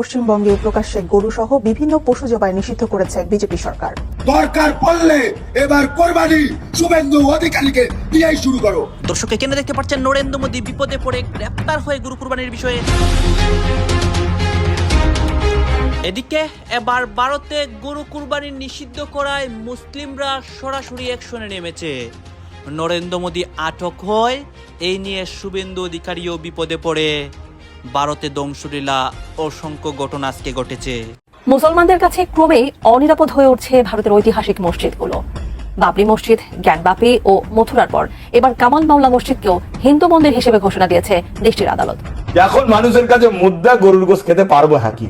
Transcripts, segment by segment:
পশ্চিমবঙ্গে প্রকাশ্যে গরু সহ বিভিন্ন পশু জবাই নিষিদ্ধ করেছে বিজেপি সরকার। দরকার পড়লে এবার কোরবানি শুভেন্দু অধিকারীকে দিয়েই শুরু করো। দর্শক এখানে দেখতে পাচ্ছেন নরেন্দ্র মোদী বিপদে পড়ে গ্রেপ্তার হয়ে গরু কুরবানির বিষয়ে। এদিকে এবার ভারতে গরু কুরবানি নিষিদ্ধ করায় মুসলিমরা সরাসরি অ্যাকশনে নেমেছে। নরেন্দ্র মোদী আটক হয়, এই নিয়ে শুভেন্দু অধিকারীও বিপদে পড়ে। ভারতে ধ্বংসলীলা অসংখ্য ঘটনা আজকে ঘটেছে। মুসলমানদের কাছে ক্রমেই অনিরাপদ হয়ে উঠছে ভারতের ঐতিহাসিক মসজিদগুলো। বাবরি মসজিদ, জ্ঞানবাপী ও মথুরার পর এবার কামাল মাওলা মসজিদকেও হিন্দু মন্দির হিসেবে ঘোষণা দিয়েছে দেশটির আদালত। এখন মানুষের কাছে মুদ্রা গরুর গোশ খেতে পারবো হ্যাঁ কি?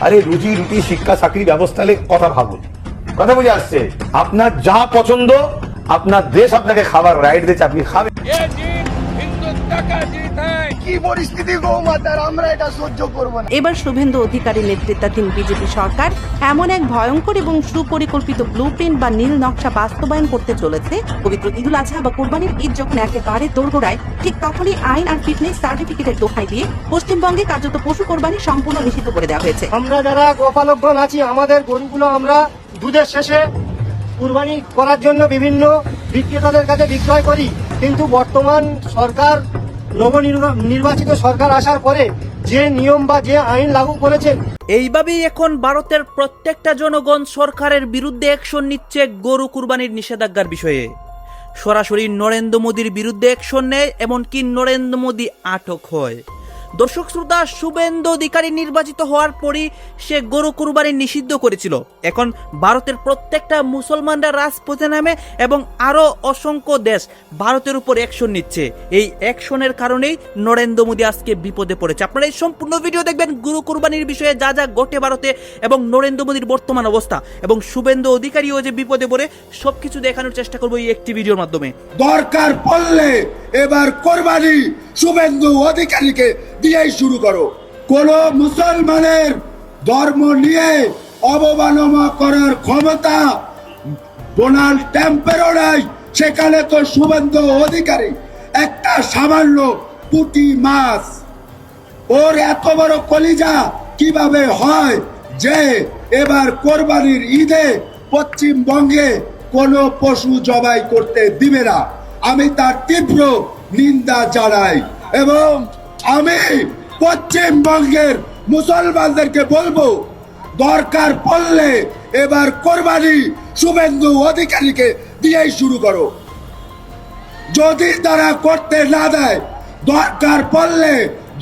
আরে রুজি রুটি শিক্ষা চাকরি ব্যবস্থা কথা ভাবুন। কথা বুঝে আসছে? আপনার যা পছন্দ, আপনার দেশ আপনাকে খাবার রাইট দিচ্ছে, আপনি খাবেন। এবার শুভেন্দু অধিকারীর নেতৃত্বাধীন বিজেপি সরকার এমন এক ভয়ঙ্কর এবং সুপরিকল্পিত ব্লুপ্রিন্ট বা নীল নকশা বাস্তবায়ন করতে চলেছে। পবিত্র ঈদুল আজহা বা কোরবানির ঈদ যখন একেবারে দোরগোড়ায়, ঠিক তখনই আইন আর ফিটনেস সার্টিফিকেটের দোহাই দিয়ে পশ্চিমবঙ্গে কার্যত পশু কোরবানি সম্পূর্ণ নিষিদ্ধ করে দেওয়া হয়েছে। আমরা যারা গোপালকগণ আছি, আমাদের গরুগুলো আমরা দুধের শেষে কুরবানি করার জন্য বিভিন্ন বিক্রেতাদের কাছে বিক্রয় করি, কিন্তু বর্তমান সরকার, নবনির্বাচিত সরকার আসার পরে যে নিয়ম বা যে আইন লাগু করেছেন, এইভাবেই এখন ভারতের প্রত্যেকটা জনগণ সরকারের বিরুদ্ধে অ্যাকশন নিচ্ছে গরু কুরবানির নিষেধাজ্ঞার বিষয়ে। সরাসরি নরেন্দ্র মোদীর বিরুদ্ধে অ্যাকশন নেয়, এমনকি নরেন্দ্র মোদী আটক হয়। দর্শক শ্রোতা, শুভেন্দু অধিকারী নির্বাচিত হওয়ার পরই সে গরু কুরবানি নিষিদ্ধ করেছিল। এখন ভারতের প্রত্যেকটা মুসলমানরা রাজপথে নামে এবং আরো অসংখ্য দেশ ভারতের উপর অ্যাকশন নিচ্ছে। এই অ্যাকশনের কারণেই নরেন্দ্র মোদী আজকে বিপদে পড়েছে। আপনারা এই সম্পূর্ণ ভিডিও দেখবেন গরু কুরবানির বিষয়ে যা যা ঘটে ভারতে এবং নরেন্দ্র মোদীর বর্তমান অবস্থা এবং শুভেন্দু অধিকারীও যে বিপদে পড়ে, সবকিছু দেখানোর চেষ্টা করবো এই একটি ভিডিওর মাধ্যমে। দরকার পড়লে এবার কোরবানি শুভেন্দু অধিকারীকে দিয়েই শুরু করো। কোন মুসলমানের ধর্ম নিয়ে অবমাননা করার ক্ষমতা ডোনাল্ড ট্রাম্পেরও নাই, সেখানে তো শুভেন্দু অধিকারী একটা সামান্য পুঁটি মাছ, ওর এত বড় কলিজা কিভাবে হয় যে এবার কোরবানির ঈদে পশ্চিমবঙ্গে কোনো পশু জবাই করতে দিবে না? আমি তার তীব্র নিন্দা জানাই এবং আমি পশ্চিমবঙ্গের মুসলমানদেরকে বলবো, দরকার পড়লে এবার কোরবানি শুভেন্দু অধিকারীকে দিয়েই শুরু করো। যদি তারা করতে না দেয়, দরকার পড়লে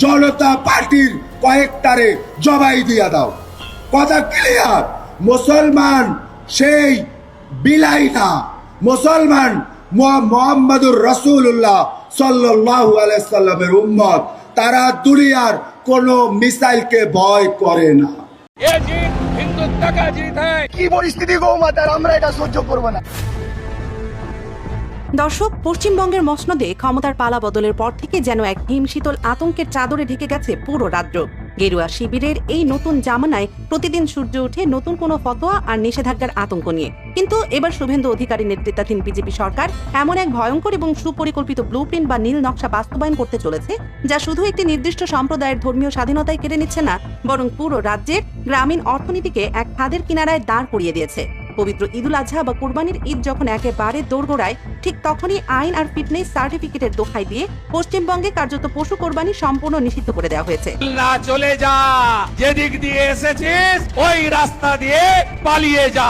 জনতা পার্টির কয়েকটারে জবাই দিয়ে দাও। কথা ক্লিয়ার? মুসলমান সেই বিলাই না, মুসলমান মুহাম্মাদুর রাসূলুল্লাহ সাল্লাল্লাহু আলাইহি সাল্লামের উম্মত। তারা দুনিয়ার কোন মিসাইলকে ভয় করে না। কি পরিস্থিতি গো মাতার, আমরা এটা সহ্য করব না। দর্শক, পশ্চিমবঙ্গের মসনদে ক্ষমতার পালা বদলের পর থেকে যেন এক হিমশীতল আতঙ্কের চাদরে ঢেকে গেছে পুরো রাজ্য। গেরুয়া শিবিরের এই নতুন জামানায় প্রতিদিন সূর্য ওঠে নতুন কোনো ফতোয়া আর নিষেধাজ্ঞার আতঙ্ক নিয়ে। কিন্তু এবার শুভেন্দু অধিকারী নেতৃত্বাধীন বিজেপি সরকার এমন এক ভয়ঙ্কর এবং সুপরিকল্পিত ব্লুপ্রিন্ট বা নীল নকশা বাস্তবায়ন করতে চলেছে, যা শুধু একটি নির্দিষ্ট সম্প্রদায়ের ধর্মীয় স্বাধীনতায় কেড়ে নিচ্ছে না, বরং পুরো রাজ্যের গ্রামীণ অর্থনীতিকে এক খাদের কিনারায় দাঁড় করিয়ে দিয়েছে। পবিত্র ঈদুল আজহা বা কুরবানির ঈদ যখন একেবারে দোরগোড়ায়, ঠিক তখনই আইন আর ফিটনেস সার্টিফিকেটের দোহাই দিয়ে পশ্চিমবঙ্গে কার্যত পশু কোরবানি সম্পূর্ণ নিষিদ্ধ করে দেওয়া হয়েছে। না চলে যা, যেদিক দিয়ে এসেছিস ওই রাস্তা দিয়ে পালিয়ে যা।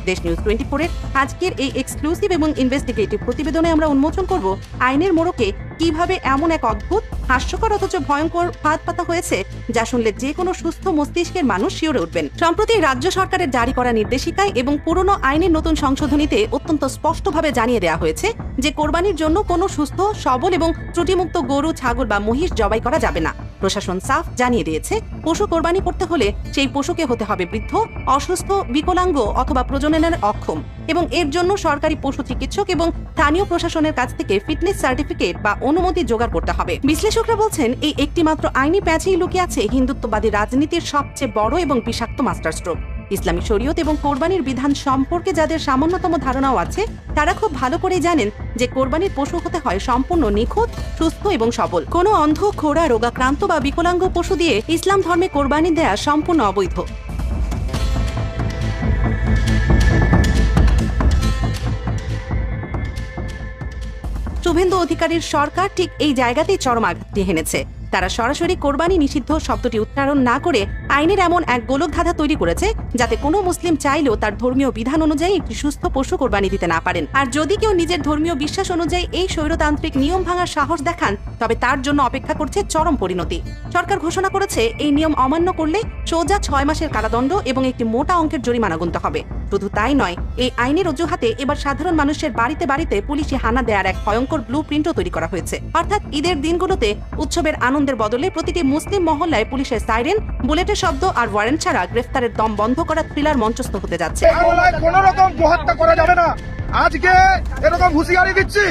দেশ নিউজ 24-এর আজকের এই এক্সক্লুসিভ এবং ইনভেস্টিগেটিভ প্রতিবেদনে আমরা উন্মোচন করব আইনের মোড়কে কিভাবে এমন এক অদ্ভুত, হাস্যকর অথচ ভয়ঙ্কর ফাঁদ পাতা হয়েছে, যা শুনলে যে কোনো সুস্থ মস্তিষ্কের মানুষ শিউরে উঠবেন। সম্প্রতি রাজ্য সরকারের জারি করা নির্দেশিকায় এবং পুরনো আইনের নতুন সংশোধনীতে অত্যন্ত স্পষ্টভাবে জানিয়ে দেওয়া হয়েছে যে কোরবানির জন্য কোনো সুস্থ, সবল এবং ত্রুটিমুক্ত গরু, ছাগল বা মহিষ জবাই করা যাবে না। প্রশাসন সাফ জানিয়ে দিয়েছে, পশু কোরবানি করতে হলে সেই পশুকে হতে হবে বৃদ্ধ, অসুস্থ, বিকলাঙ্গ অথবা প্রজননের অক্ষম, এবং এর জন্য সরকারি পশু চিকিৎসক এবং স্থানীয় প্রশাসনের কাছ থেকে ফিটনেস সার্টিফিকেট বা অনুমতি জোগাড় করতে হবে। বিশ্লেষকরা বলছেন, এই একটি মাত্র আইনি প্যাচেই লুকিয়ে আছে হিন্দুত্ববাদী রাজনীতির সবচেয়ে বড় এবং বিষাক্ত মাস্টার স্ট্রোক। ইসলামী শরীয়ত এবং কোরবানির বিধান সম্পর্কে যাদের সামান্যতম ধারণাও আছে তারা খুব ভালো করেই জানেন যে কোরবানির পশু হতে হয় সম্পূর্ণ নিখুঁত, সুস্থ এবং সবল। কোনো অন্ধ, খোড়া, রোগাক্রান্ত বা বিকলাঙ্গ পশু দিয়ে ইসলাম ধর্মে কোরবানি দেয়া সম্পূর্ণ অবৈধ। শুভেন্দু অধিকারীর সরকার ঠিক এই জায়গাতেই চরম আঘাতটি হেনেছে। তারা সরাসরি কোরবানি নিষিদ্ধ শব্দটি উচ্চারণ না করে আইনের এমন এক গোলকধাঁধা তৈরি করেছে যাতে কোনো মুসলিম চাইলেও তার ধর্মীয় বিধান অনুযায়ী একটি সুস্থ পশু কোরবানি দিতে না পারেন। আর যদি কেউ নিজের ধর্মীয় বিশ্বাস অনুযায়ী এই স্বৈরতান্ত্রিক নিয়ম ভাঙার সাহস দেখান তবে তার জন্য অপেক্ষা করছে চরম পরিণতি। সরকার ঘোষণা করেছে এই নিয়ম অমান্য করলে সোজা 6 মাসের কারাদণ্ড এবং একটি মোটা অঙ্কের জরিমানা গুনতে হবে। শুধু তাই নয়, এই আইনের অজুহাতে এবার সাধারণ মানুষের বাড়িতে বাড়িতে পুলিশি হানা দেওয়ার এক ভয়ঙ্কর ব্লু প্রিন্টও তৈরি করা হয়েছে। অর্থাৎ ঈদের দিনগুলোতে উৎসবের আনন্দের বদলে প্রতিটি মুসলিম মহল্লায় পুলিশের সাইরেন, বুলেটের শব্দ আর ওয়ারেন্ট ছাড়া গ্রেফতারের দম বন্ধ করা থ্রিলার মঞ্চস্থ হতে যাচ্ছে। কোনো রকম গোহত্যা করা যাবে না, আজকে এরকম হুঁশিয়ারি দিচ্ছি।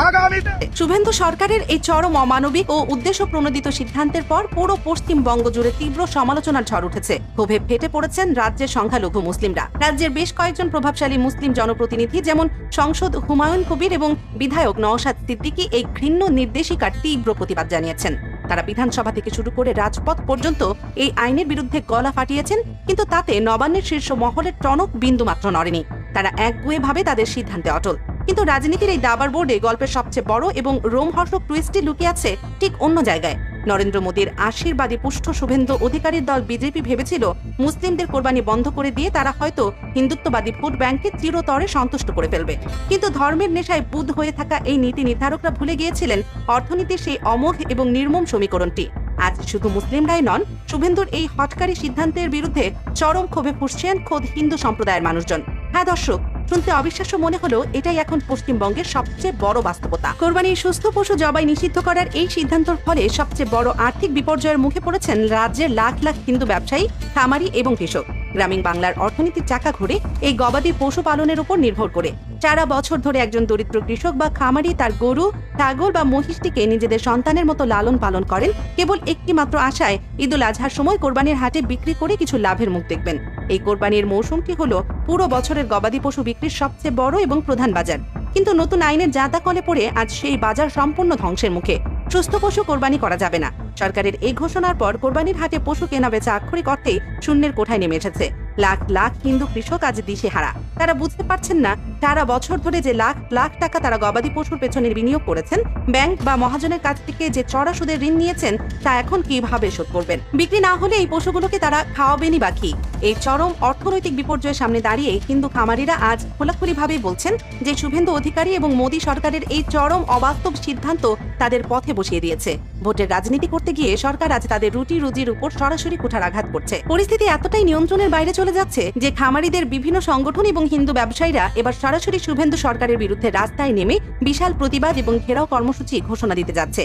আগামী শুভেন্দু সরকারের এই চরম অমানবিক ও উদ্দেশ্য প্রণোদিত সিদ্ধান্তের পর পুরো পশ্চিমবঙ্গ জুড়ে তীব্র সমালোচনার ঝড় উঠেছে। ক্ষোভে ফেটে পড়েছেন রাজ্যের সংখ্যালঘু মুসলিমরা। রাজ্যের বেশ কয়েকজন প্রভাবশালী মুসলিম জনপ্রতিনিধি যেমন সংসদ হুমায়ুন কবির এবং বিধায়ক নওশাদ সিদ্দিকী এই ঘৃণ্য নির্দেশিকার তীব্র প্রতিবাদ জানিয়েছেন। তারা বিধানসভা থেকে শুরু করে রাজপথ পর্যন্ত এই আইনের বিরুদ্ধে গলা ফাটিয়েছেন, কিন্তু তাতে নবান্নের শীর্ষ মহলের টনক বিন্দু মাত্র নড়েনি। তারা একগুঁয়েভাবে তাদের সিদ্ধান্তে অটল। কিন্তু রাজনীতির এই দাবার বোর্ডে গল্পের সবচেয়ে বড় এবং রোমহর্ষক টুইস্টটি লুকিয়ে আছে ঠিক অন্য জায়গায়। নরেন্দ্র মোদীর আশীর্বাদী পুষ্ট শুভেন্দু অধিকারীর দল বিজেপি ভেবেছিল মুসলিমদের কোরবানি বন্ধ করে দিয়ে তারা হয়তো হিন্দুত্ববাদী ভোট ব্যাংককে চিরতরে সন্তুষ্ট করে ফেলবে। কিন্তু ধর্মের নেশায় বুঁদ হয়ে থাকা এই নীতি নির্ধারকরা ভুলে গিয়েছিলেন অর্থনীতির সেই অমোঘ এবং নির্মম সমীকরণটি। আজ শুধু মুসলিমরাই নন, শুভেন্দুর এই হঠকারী সিদ্ধান্তের বিরুদ্ধে চরম ক্ষোভে ফুঁসছেন খোদ হিন্দু সম্প্রদায়ের মানুষজন। হ্যাঁ দর্শক, শুনতে অবিশ্বাস্য মনে হলো এটাই এখন পশ্চিমবঙ্গের সবচেয়ে বড় বাস্তবতা। কোরবানির সুস্থ পশু জবাই নিষিদ্ধ করার এই সিদ্ধান্তের ফলে সবচেয়ে বড় আর্থিক বিপর্যয়ের মুখে পড়েছেন রাজ্যের লাখ লাখ হিন্দু ব্যবসায়ী, খামারি এবং কৃষক। গ্রামীণ বাংলার অর্থনীতির চাকা ঘুরে এই গবাদি পশু পালনের উপর নির্ভর করে। সারা বছর ধরে একজন দরিদ্র কৃষক বা খামারি তার গরু, ছাগল বা মহিষটিকে নিজেদের সন্তানের মতো লালন পালন করেন কেবল একটি মাত্র আশায় ঈদুল আজহার সময় কোরবানির হাটে বিক্রি করে কিছু লাভের মুখ দেখবেন। এই কোরবানির মৌসুমটি হলো পুরো বছরের গবাদি পশু বিক্রির সবচেয়ে বড় এবং প্রধান বাজার। কিন্তু নতুন আইনের জাঁতাকলে পড়ে আজ সেই বাজার সম্পূর্ণ ধ্বংসের মুখে। সুস্থ পশু কোরবানি করা যাবে না। সরকারের এই ঘোষণার পর কোরবানির হাটে পশু কেনা বেচা আক্ষরিক অর্থেই শূন্যের কোঠায় নেমে এসেছে। লাখ লাখ হিন্দু কৃষক আজ দিশেহারা। তারা বুঝতে পারছেন না সারা বছর ধরে যে লাখ লাখ টাকা তারা গবাদি পশুর পেছনে বিনিয়োগ করেছেন, ব্যাংক বা মহাজনের কাছ থেকে যে চড়া সুদের ঋণ নিয়েছেন তা এখন কিভাবে শোধ করবেন? বিক্রি না হলে এই পশুগুলোকে তারা খাওয়াবেনই বাকি। এই চরম অর্থনৈতিক বিপর্যয়ের সামনে দাঁড়িয়ে হিন্দু খামারিরা আজ খোলাখুলিভাবেই বলছেন যে শুভেন্দু অধিকারী এবং মোদী সরকারের এই চরম অবাস্তব সিদ্ধান্ত তাদের পথে বসিয়ে দিয়েছে। ভোটের রাজনীতি করতে গিয়ে সরকার আজ তাদের রুটি রুজির উপর সরাসরি কুঠারাঘাত করছে। পরিস্থিতি এতটাই নিয়ন্ত্রণের বাইরে চলে যাচ্ছে যে খামারিদের বিভিন্ন সংগঠন এবং হিন্দু ব্যবসায়ীরা এবার সরাসরি শুভেন্দু সরকারের বিরুদ্ধে রাস্তায় নেমে বিশাল প্রতিবাদ এবং ঘেরাও কর্মসূচি ঘোষণা দিতে যাচ্ছে।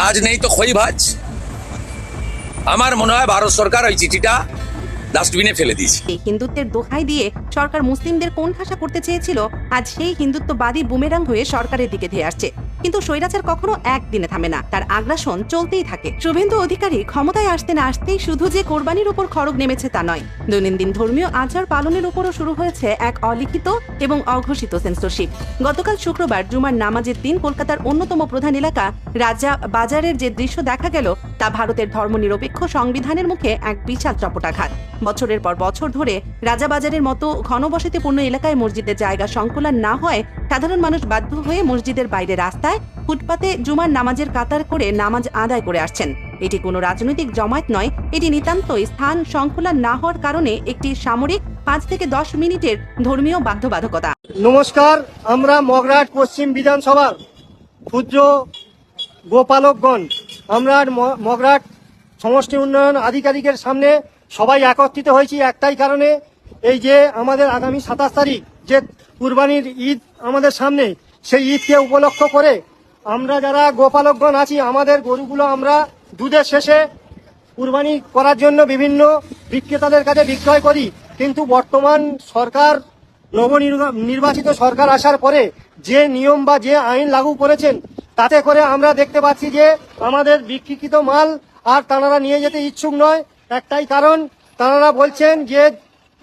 কাজ নেই তো খই ভাজ। আমার মনে হয় ভারত সরকার ওই চিঠিটা ডাস্টবিনে ফেলে দিয়েছে। এই হিন্দুত্বের দোহাই দিয়ে সরকার মুসলিমদের কোণঠাসা করতে চেয়েছিল, আজ সেই হিন্দুত্ববাদী বুমেরাং হয়ে সরকারের দিকে ধেয়ে আসছে। কিন্তু স্বৈরাচার কখনো একদিনে থামে না, তার আগ্রাসন চলতেই থাকে। শুভেন্দু অধিকারী ক্ষমতায় আসতে না আসতেই শুধু যে কোরবানির উপর খড়গ নেমেছে তা নয়, দৈনন্দিন ধর্মীয় আচার পালনের উপরও শুরু হয়েছে এক অলিখিত এবং অঘোষিত সেন্সরশিপ। গতকাল শুক্রবার জুমার নামাজের দিন কলকাতার অন্যতম প্রধান এলাকা রাজা বাজারের যে দৃশ্য দেখা গেল তা ভারতের ধর্মনিরপেক্ষ সংবিধানের মুখে এক বিশাল চপটাঘাত। বছরের পর বছর ধরে রাজাবাজারের মতো ঘনবসতিপূর্ণ এলাকায় মসজিদের জায়গা সংকুলান না হয় সাধারণ মানুষ বাধ্য হয়ে মসজিদের বাইরে রাস্তায় ফুটপাতে জুমার নামাজের কাতার করে নামাজ আদায় করে আসছেন। এটি কোনো রাজনৈতিক জমায়েত নয়, এটি নিতান্তই স্থান সংকুলান না হওয়ার কারণে একটি সামরিক 5 থেকে 10 মিনিটের ধর্মীয় বাধ্যবাধকতা। নমস্কার, আমরা মগরাট পশ্চিম বিধানসভার ক্ষুদ্র গোপালকগণ আমরা মগরাট সমষ্টি উন্নয়ন আধিকারিকের সামনে সবাই একত্রিত হয়েছি একটাই কারণে, এই যে আমাদের আগামী 27 তারিখ যে কুরবানির ঈদ আমাদের সামনে, সেই ঈদকে উপলক্ষ করে আমরা যারা গোপালকগণ আছি আমাদের গরুগুলো আমরা দুধের শেষে কুরবানি করার জন্য বিভিন্ন বিক্রেতাদের কাছে বিক্রয় করি। কিন্তু বর্তমান সরকার, নবনির্বাচিত সরকার আসার পরে যে নিয়ম বা যে আইন লাগু করেছেন তাতে করে আমরা দেখতে পাচ্ছি যে আমাদের বিক্রিকৃত মাল আর তারা নিয়ে যেতে ইচ্ছুক নয়। একটাই কারণ, তারা বলছেন যে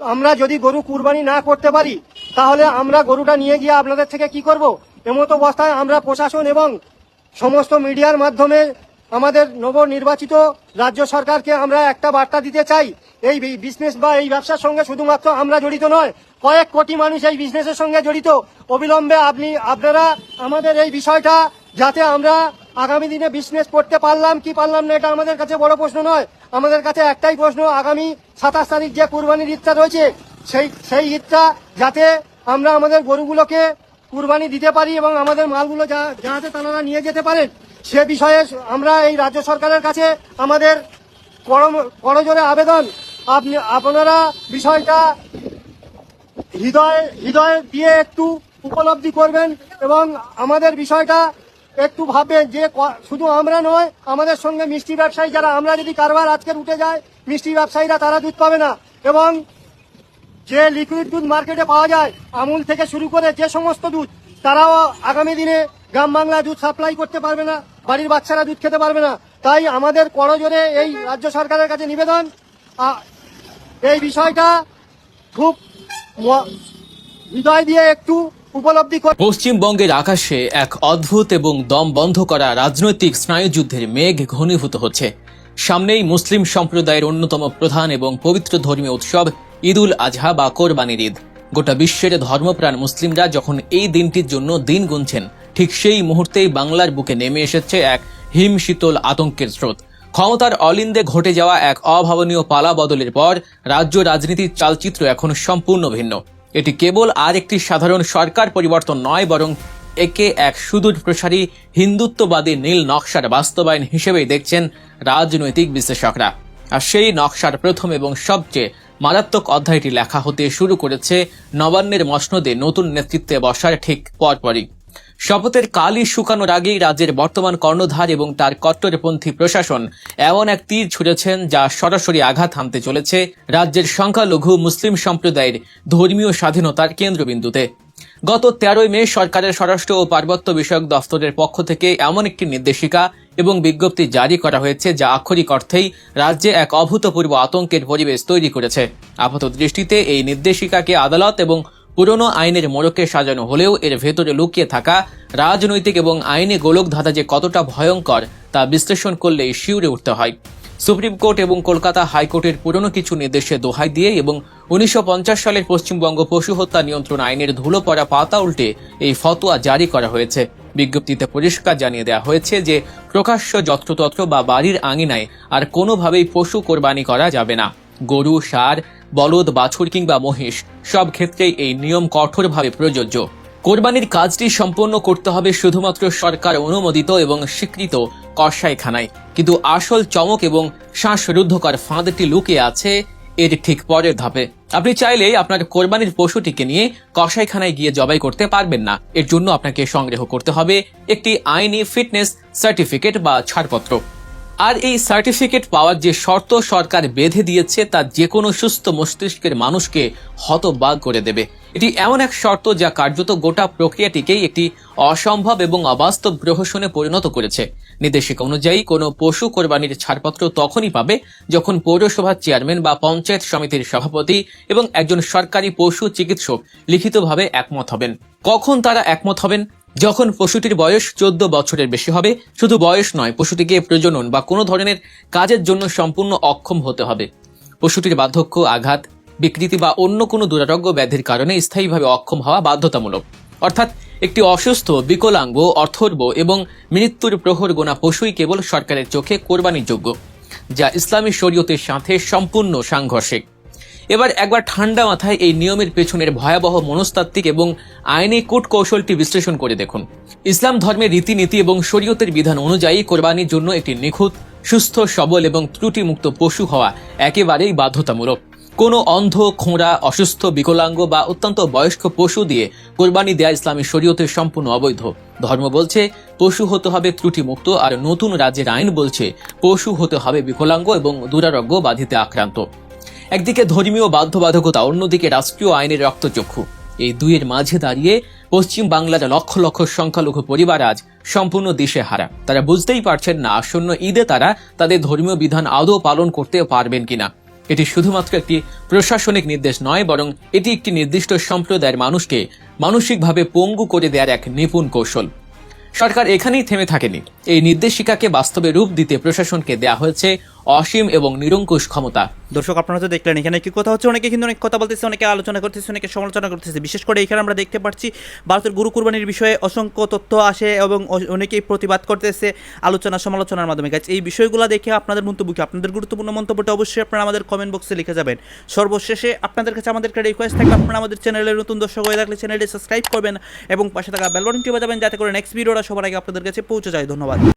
আমরা যদি গরু কুরবানি না করতে পারি তাহলে আমরা গরুটা নিয়ে গিয়ে আপনাদের থেকে কি করব? এমতো অবস্থায় আমরা প্রশাসন এবং সমস্ত মিডিয়ার মাধ্যমে আমাদের নবনির্বাচিত রাজ্য সরকারকে আমরা একটা বার্তা দিতে চাই, এই বিজনেস বা এই ব্যবসার সঙ্গে শুধুমাত্র আমরা জড়িত নয়, কয়েক কোটি মানুষ এই বিজনেসের সঙ্গে জড়িত। অবিলম্বে আপনারা আমাদের এই বিষয়টা, যাতে আমরা আগামী দিনে বিজনেস করতে পারলাম কি পারলাম না, এটা আমাদের কাছে বড় প্রশ্ন নয়। আমাদের কাছে একটাই প্রশ্ন, আগামী 27 তারিখ যে কুরবানির ঈদটা রয়েছে সেই ঈদটা যাতে আমরা আমাদের গরুগুলোকে কুরবানি দিতে পারি এবং আমাদের মালগুলো যাতে তারা নিয়ে যেতে পারেন, সে বিষয়ে আমরা এই রাজ্য সরকারের কাছে আমাদের করজোরে আবেদন, আপনারা বিষয়টা হৃদয় দিয়ে একটু উপলব্ধি করবেন এবং আমাদের বিষয়টা একটু ভাববেন যে শুধু আমরা নয়, আমাদের সঙ্গে মিষ্টি ব্যবসায়ী যারা, আমরা যদি কারবার আজকের উঠে যায়, মিষ্টি ব্যবসায়ীরা তারা দুধ পাবে না, এবং যে লিকুইড দুধ মার্কেটে পাওয়া যায় আমুল থেকে শুরু করে যে সমস্ত দুধ, তারাও আগামী দিনে গ্রাম বাংলায় দুধ সাপ্লাই করতে পারবে না, বাড়ির বাচ্চারা দুধ খেতে পারবে না। তাই আমাদের করজোরে এই রাজ্য সরকারের কাছে নিবেদন, এই বিষয়টা খুব হৃদয় দিয়ে একটু উপলব্ধি করে। পশ্চিমবঙ্গের আকাশে এক অদ্ভুত এবং দম বন্ধ করা রাজনৈতিক স্নায়ুযুদ্ধের মেঘ ঘনীভূত হচ্ছে। সামনেই মুসলিম সম্প্রদায়ের অন্যতম প্রধান এবং পবিত্র ধর্মীয় উৎসব ঈদুল আজহা বা কোরবানির ঈদ। গোটা বিশ্বের ধর্মপ্রাণ মুসলিমরা যখন এই দিনটির জন্য দিন গুনছেন, ঠিক সেই মুহূর্তেই বাংলার বুকে নেমে এসেছে এক হিমশীতল আতঙ্কের স্রোত। ক্ষমতার অলিন্দে ঘটে যাওয়া এক অভাবনীয় পালা বদলের পর রাজ্য রাজনীতির চালচিত্র এখন সম্পূর্ণ ভিন্ন। এটি কেবল আর একটি সাধারণ সরকার পরিবর্তন নয়, বরং একে এক সুদূর প্রসারী হিন্দুত্ববাদী নীল নকশার বাস্তবায়ন হিসেবেই দেখছেন রাজনৈতিক বিশ্লেষকরা। আর সেই নকশার প্রথম এবং সবচেয়ে মারাত্মক অধ্যায়টি লেখা হতে শুরু করেছে নবান্নের মসনদে নতুন নেতৃত্বে বসার ঠিক পরপরই। শপথের কালই শুকানোর আগেই রাজ্যের বর্তমান কর্ণধার এবং তার কট্টরপন্থী প্রশাসন এমন এক তীর ছুঁড়েছেন যা সরাসরি আঘাত হানতে চলেছে রাজ্যের সংখ্যালঘু মুসলিম সম্প্রদায়ের ধর্মীয় স্বাধীনতার কেন্দ্রবিন্দুতে। গত 13 মে সরকারের স্বরাষ্ট্র ও পার্বত্য বিষয়ক দফতরের পক্ষ থেকে এমন একটি নির্দেশিকা এবং বিজ্ঞপ্তি জারি করা হয়েছে যা আক্ষরিক অর্থেই রাজ্যে এক অভূতপূর্ব আতঙ্কের পরিবেশ তৈরি করেছে। আপাত দৃষ্টিতে এই নির্দেশিকাকে আদালত এবং পুরনো আইনের মোড়কে সাজানো হলেও এর ভেতরে লুকিয়ে থাকা রাজনৈতিক এবং আইনি গোলকধাঁধা যে কতটা ভয়ঙ্কর তা বিশ্লেষণ করলেই শিউরে উঠতে হয়। সুপ্রিম কোর্ট এবং কলকাতা হাইকোর্টের পুরনো কিছু নির্দেশে দোহাই দিয়ে এবং 1950 সালের পশ্চিমবঙ্গ পশু হত্যা নিয়ন্ত্রণ আইনের ধুলো পড়া পাতা উল্টে এই ফতোয়া জারি করা হয়েছে। বিজ্ঞপ্তিতে পরিষ্কার জানিয়ে দেওয়া হয়েছে যে প্রকাশ্য যত্রতত্র বা বাড়ির আঙিনায় আর কোনোভাবেই পশু কোরবানি করা যাবে না। গরু, ষাঁড়, বলদ, বাছুর কিংবা মহিষ সব ক্ষেত্রেই এই নিয়ম কঠোরভাবে প্রযোজ্য। কোরবানির কাজটি সম্পন্ন করতে হবে শুধুমাত্র সরকার অনুমোদিত এবং স্বীকৃত কসাইখানায়। কিন্তু আসল চমক এবং শ্বাসরুদ্ধকর ফাঁদটি লুকিয়ে আছে এর ঠিক পরের ধাপে। আপনি চাইলেই আপনার কোরবানির পশুটিকে নিয়ে কসাইখানায় গিয়ে জবাই করতে পারবেন না। এর জন্য আপনাকে সংগ্রহ করতে হবে একটি আইনি ফিটনেস সার্টিফিকেট বা ছাড়পত্র। আর এই সার্টিফিকেট পাওয়ার যে শর্ত সরকার বেঁধে দিয়েছে তা যে কোনো সুস্থ মস্তিষ্কের মানুষকে হতবাক করে দেবে। এটি এমন এক শর্ত যা কার্যত গোটা প্রক্রিয়াটিকেই একটি অসম্ভব এবং অবাস্তব প্রহসনে পরিণত করেছে। নির্দেশিকা অনুযায়ী কোনো পশু কোরবানির ছাড়পত্র তখনই পাবে যখন পৌরসভার চেয়ারম্যান বা পঞ্চায়েত সমিতির সভাপতি এবং একজন সরকারি পশু চিকিৎসক লিখিতভাবে একমত হবেন। কখন তারা একমত হবেন? যখন পশুটির বয়স 14 বছরের বেশি হবে। শুধু বয়স নয়, পশুটিকে প্রজনন বা কোনো ধরনের কাজের জন্য সম্পূর্ণ অক্ষম হতে হবে। পশুটির বার্ধক্য, আঘাত, বিকৃতি বা অন্য কোনো দুরারোগ্য ব্যাধির কারণে স্থায়ীভাবে অক্ষম হওয়া বাধ্যতামূলক। অর্থাৎ একটি অসুস্থ, বিকলাঙ্গ, অথর্ব এবং মৃত্যুর প্রহর গোনা পশুই কেবল সরকারের চোখে কোরবানির যোগ্য, যা ইসলামী শরীয়তের সাথে সম্পূর্ণ সাংঘর্ষিক। এবার একবার ঠান্ডা মাথায় এই নিয়মের পেছনের ভয়াবহ মনস্তাত্ত্বিক এবং আইনি কূটকৌশলটি বিশ্লেষণ করে দেখুন। ইসলাম ধর্মের রীতিনীতি এবং শরীয়তের বিধান অনুযায়ী কোরবানির জন্য একটি নিখুঁত, সুস্থ, সবল এবং ত্রুটিমুক্ত পশু হওয়া একেবারেই বাধ্যতামূলক। কোনো অন্ধ, খোঁড়া, অসুস্থ, বিকলাঙ্গ বা অত্যন্ত বয়স্ক পশু দিয়ে কোরবানি দেয়া ইসলামী শরীয়তের সম্পূর্ণ অবৈধ। ধর্ম বলছে পশু হতে হবে ত্রুটিমুক্ত, আর নতুন রাজ্যের আইন বলছে পশু হতে হবে বিকলাঙ্গ এবং দুরারোগ্য ব্যাধিতে আক্রান্ত। একদিকে ধর্মীয় বাধ্যবাধকতা, অন্যদিকে রাষ্ট্রীয় আইনের রক্তচক্ষু। এই দুইয়ের মাঝে দাঁড়িয়ে পশ্চিম বাংলার লক্ষ লক্ষ সংখ্যালঘু পরিবার আজ সম্পূর্ণ দিশেহারা। তারা বুঝতেই পারছেন না আসন্ন ঈদে তারা তাদের ধর্মীয় বিধান আদৌ পালন করতে পারবেন কিনা। এটি শুধুমাত্র একটি প্রশাসনিক নির্দেশ নয়, বরং এটি একটি নির্দিষ্ট সম্প্রদায়ের মানুষকে মানসিকভাবে পঙ্গু করে দেওয়ার এক নিপুণ কৌশল। সরকার এখানেই থেমে থাকেনি। এই নির্দেশিকাকে বাস্তবে রূপ দিতে প্রশাসনকে দেয়া হয়েছে অসীম এবং নিরঙ্কুশ ক্ষমতা। দর্শক, আপনারা তো দেখলেন এখানে কি কথা হচ্ছে। অনেকে কিন্তু অনেক কথা বলতেছে, অনেকে আলোচনা করতেছে, অনেকে সমালোচনা করতেছে। বিশেষ করে এখানে আমরা দেখতে পাচ্ছি ভারতের গরু কুরবানির বিষয়ে অসংখ্য তথ্য আসে এবং অনেকেই প্রতিবাদ করতেছে আলোচনা সমালোচনার মাধ্যমে। গাইস, এই বিষয়গুলো দেখে আপনাদের মন্তব্য কি? আপনাদের গুরুত্বপূর্ণ মন্তব্যটা অবশ্যই আপনারা আমাদের কমেন্ট বক্সে লিখে যাবেন। সর্বশেষে আপনাদের কাছে আমাদের একটা রিকোয়েস্ট থাকবে, আপনারা আমাদের চ্যানেলের নতুন দর্শক হয়ে থাকলে চ্যানেলটি সাবস্ক্রাইব করবেন এবং পাশে থাকা বেল বাটনটি বাজাবেন, যাতে করে নেক্সট ভিডিওটা সবার আগে আপনাদের কাছে পৌঁছে যায়। ধন্যবাদ।